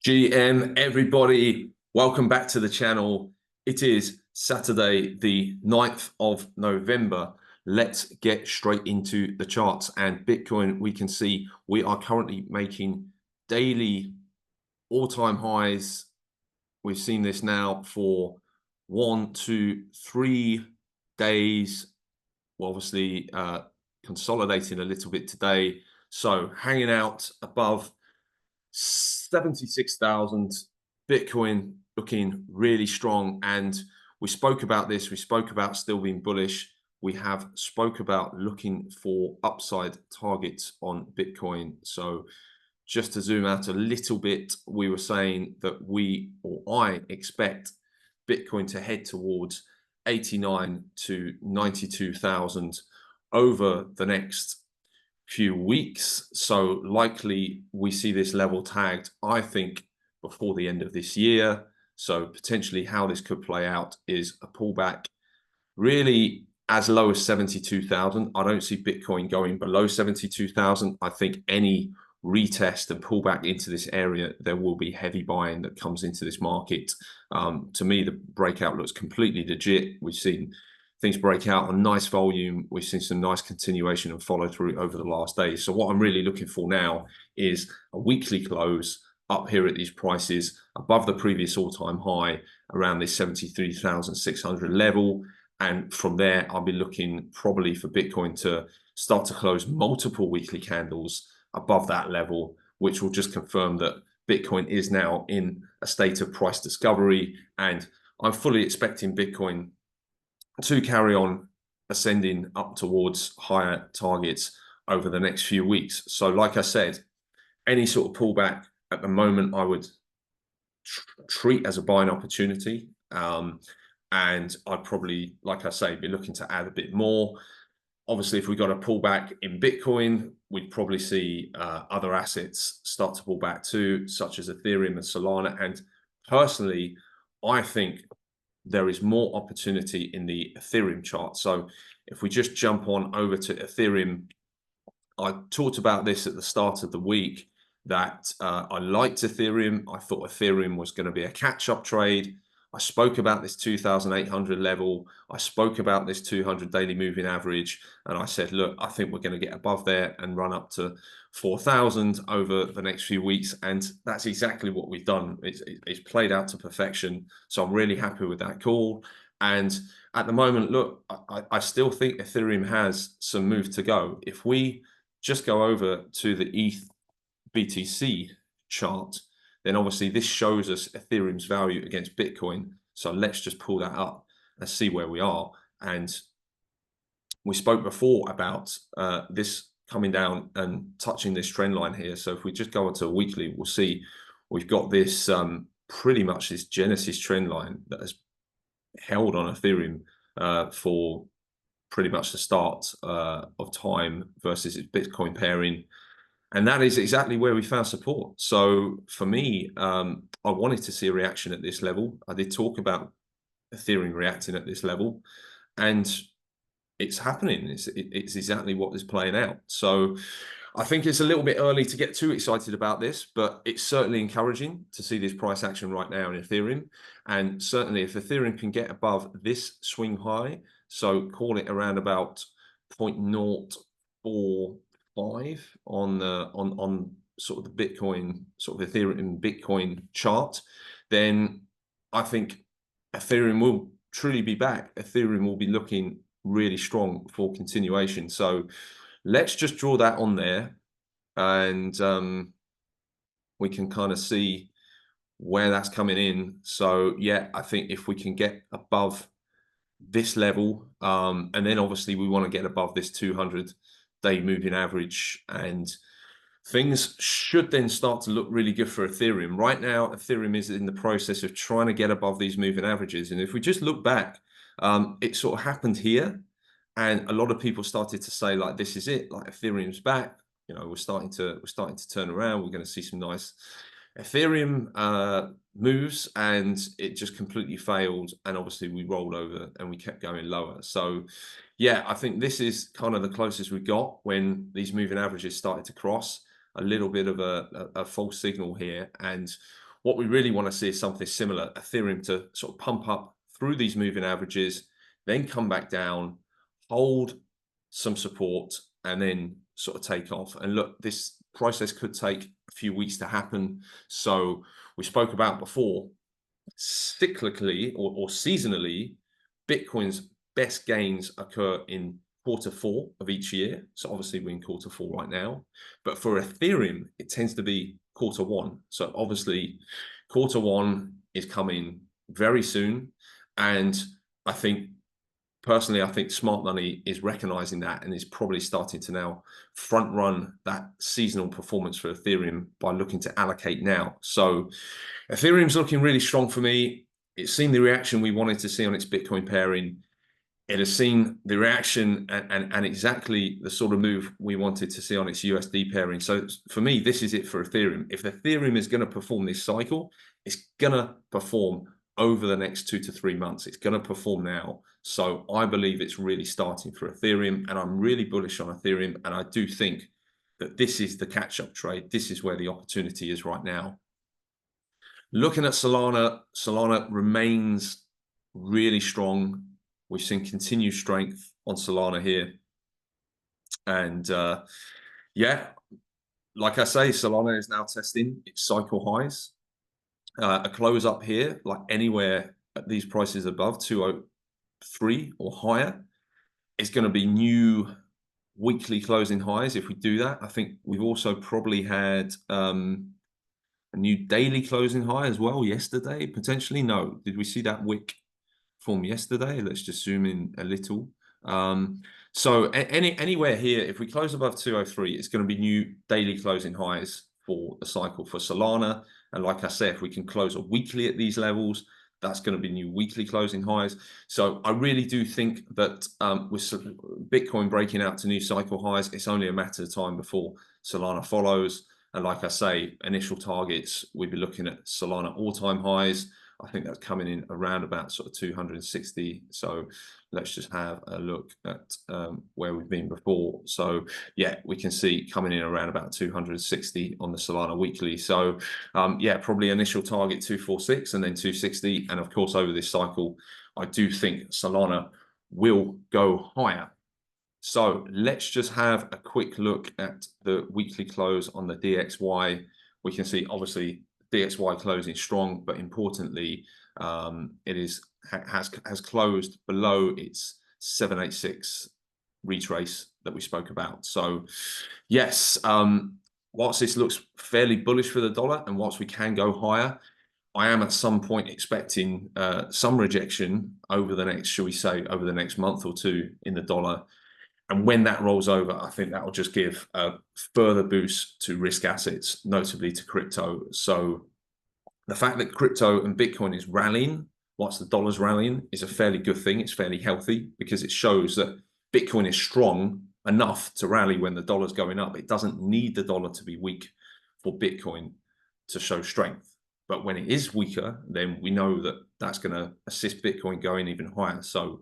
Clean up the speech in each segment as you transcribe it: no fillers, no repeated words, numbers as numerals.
GM, everybody, welcome back to the channel. It is Saturday, the 9th of November. Let's get straight into the charts. And Bitcoin, we can see we are currently making daily all-time highs. We've seen this now for 1, 2, 3 days. Well, obviously, consolidating a little bit today. So hanging out above 76,000, Bitcoin looking really strong. And we spoke about this. We spoke about still being bullish. We have spoke about looking for upside targets on Bitcoin. So just to zoom out a little bit, we were saying that I expect Bitcoin to head towards 89 to 92,000 over the next few weeks. So likely we see this level tagged, I think, before the end of this year. So potentially how this could play out is a pullback really as low as 72,000. I don't see Bitcoin going below 72,000. I think any retest and pullback into this area, there will be heavy buying that comes into this market. To me, the breakout looks completely legit. We've seen things break out on nice volume. We've seen some nice continuation and follow through over the last days. So what I'm really looking for now is a weekly close up here at these prices above the previous all-time high around this 73,600 level. And from there, I'll be looking probably for Bitcoin to start to close multiple weekly candles above that level, which will just confirm that Bitcoin is now in a state of price discovery. And I'm fully expecting Bitcoin to carry on ascending up towards higher targets over the next few weeks. So like I said, any sort of pullback at the moment, I would treat as a buying opportunity. And I'd probably, like I say, be looking to add a bit more. Obviously, if we got a pullback in Bitcoin, we'd probably see other assets start to pull back too, such as Ethereum and Solana. And personally, I think there is more opportunity in the Ethereum chart. So if we just jump on over to Ethereum, I talked about this at the start of the week that I liked Ethereum. I thought Ethereum was going to be a catch-up trade. I spoke about this 2,800 level. I spoke about this 200 daily moving average. And I said, look, I think we're going to get above there and run up to 4,000 over the next few weeks. And that's exactly what we've done. It's played out to perfection. So I'm really happy with that call. And at the moment, look, I still think Ethereum has some move to go. If we just go over to the ETH BTC chart, then obviously this shows us Ethereum's value against Bitcoin. So let's just pull that up and see where we are. And we spoke before about this coming down and touching this trend line here. So if we just go onto a weekly, we'll see we've got this pretty much this Genesis trend line that has held on Ethereum for pretty much the start of time versus its Bitcoin pairing. And that is exactly where we found support. So for me, I wanted to see a reaction at this level. I did talk about Ethereum reacting at this level, and it's happening. It's exactly what is playing out. So I think it's a little bit early to get too excited about this, but it's certainly encouraging to see this price action right now in Ethereum. And certainly if Ethereum can get above this swing high, so call it around about 0.045 on sort of the Bitcoin, sort of Ethereum Bitcoin chart, then I think Ethereum will truly be back. Ethereum will be looking really strong for continuation. So let's just draw that on there, and we can kind of see where that's coming in. So yeah, I think if we can get above this level, and then obviously we want to get above this 200-day moving average, and things should then start to look really good for Ethereum. Right now, Ethereum is in the process of trying to get above these moving averages. And if we just look back, it sort of happened here. And a lot of people started to say, like, this is it, like Ethereum's back. You know, we're starting to turn around. We're going to see some nice Ethereum moves, and it just completely failed. And obviously we rolled over and we kept going lower. So yeah, I think this is kind of the closest we got when these moving averages started to cross. A little bit of a false signal here, and what we really want to see is something similar, Ethereum to sort of pump up through these moving averages, then come back down, hold some support, and then sort of take off. And look, this process could take a few weeks to happen. So we spoke about before, cyclically or seasonally, Bitcoin's best gains occur in quarter 4 of each year. So obviously we're in quarter 4 right now, but for Ethereum, it tends to be quarter 1. So obviously quarter 1 is coming very soon. And I think personally, I think smart money is recognizing that and is probably starting to now front run that seasonal performance for Ethereum by looking to allocate now. So Ethereum's looking really strong for me. It's seen the reaction we wanted to see on its Bitcoin pairing. It has seen the reaction and exactly the sort of move we wanted to see on its USD pairing. So for me, this is it for Ethereum. If Ethereum is going to perform this cycle, it's going to perform over the next 2 to 3 months. It's going to perform now. So I believe it's really starting for Ethereum, and I'm really bullish on Ethereum. And I do think that this is the catch-up trade. This is where the opportunity is right now. Looking at Solana, Solana remains really strong. We've seen continued strength on Solana here. And yeah, like I say, Solana is now testing its cycle highs. A close up here, like anywhere at these prices above 203 or higher, is going to be new weekly closing highs. If we do that, I think we've also probably had a new daily closing high as well yesterday, potentially. No, did we see that wick form yesterday? Let's just zoom in a little. So anywhere here, if we close above 203, it's going to be new daily closing highs for the cycle for Solana. And like I said, if we can close a weekly at these levels, that's going to be new weekly closing highs. So I really do think that with Bitcoin breaking out to new cycle highs, it's only a matter of time before Solana follows. And like I say, initial targets, we'd be looking at Solana all-time highs. I think that's coming in around about sort of 260. So let's just have a look at where we've been before. So yeah, we can see coming in around about 260 on the Solana weekly. So yeah, probably initial target 246 and then 260. And of course, over this cycle, I do think Solana will go higher. So let's just have a quick look at the weekly close on the DXY. We can see obviously DXY closing strong, but importantly, it has closed below its 786 retrace that we spoke about. So yes, whilst this looks fairly bullish for the dollar and whilst we can go higher, I am at some point expecting some rejection over the next, shall we say, over the next month or two in the dollar. And when that rolls over, I think that will just give a further boost to risk assets, notably to crypto. So the fact that crypto and Bitcoin is rallying whilst the dollar's rallying is a fairly good thing. It's fairly healthy because it shows that Bitcoin is strong enough to rally when the dollar's going up. It doesn't need the dollar to be weak for Bitcoin to show strength. But when it is weaker, then we know that that's going to assist Bitcoin going even higher. So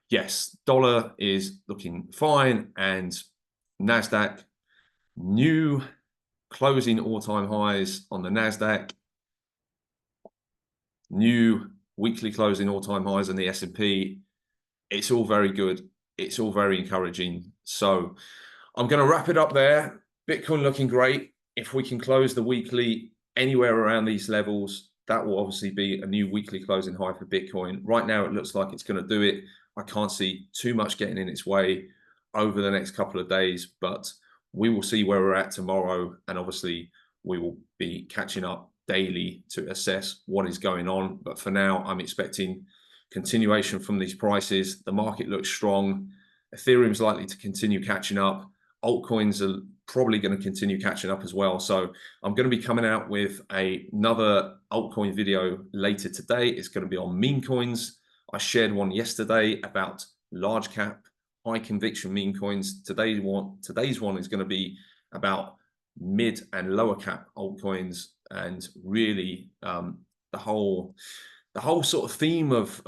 yes, dollar is looking fine, and NASDAQ, new closing all-time highs on the NASDAQ, new weekly closing all-time highs on the S&P. It's all very good. It's all very encouraging. So I'm going to wrap it up there. Bitcoin looking great. If we can close the weekly anywhere around these levels, that will obviously be a new weekly closing high for Bitcoin. Right now, it looks like it's going to do it. I can't see too much getting in its way over the next couple of days, but we will see where we're at tomorrow. And obviously, we will be catching up daily to assess what is going on. But for now, I'm expecting continuation from these prices. The market looks strong. Ethereum's likely to continue catching up. Altcoins are probably going to continue catching up as well. So I'm going to be coming out with another altcoin video later today. It's going to be on meme coins. I shared one yesterday about large cap, high conviction meme coins. Today's one is going to be about mid and lower cap altcoins, and really the whole sort of theme of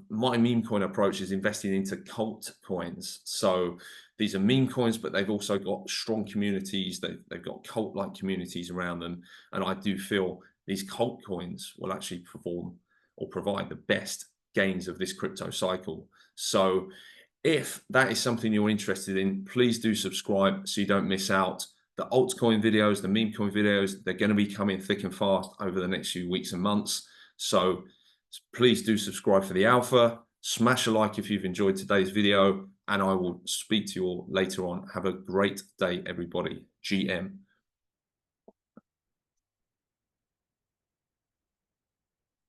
my meme coin approach is investing into cult coins. So these are meme coins, but they've also got strong communities. They've got cult-like communities around them. And I do feel these altcoins will actually perform or provide the best gains of this crypto cycle. So if that is something you're interested in, please do subscribe so you don't miss out. The altcoin videos, the meme coin videos, they're going to be coming thick and fast over the next few weeks and months. So please do subscribe for the alpha. Smash a like if you've enjoyed today's video, and I will speak to you all later on. Have a great day, everybody. GM.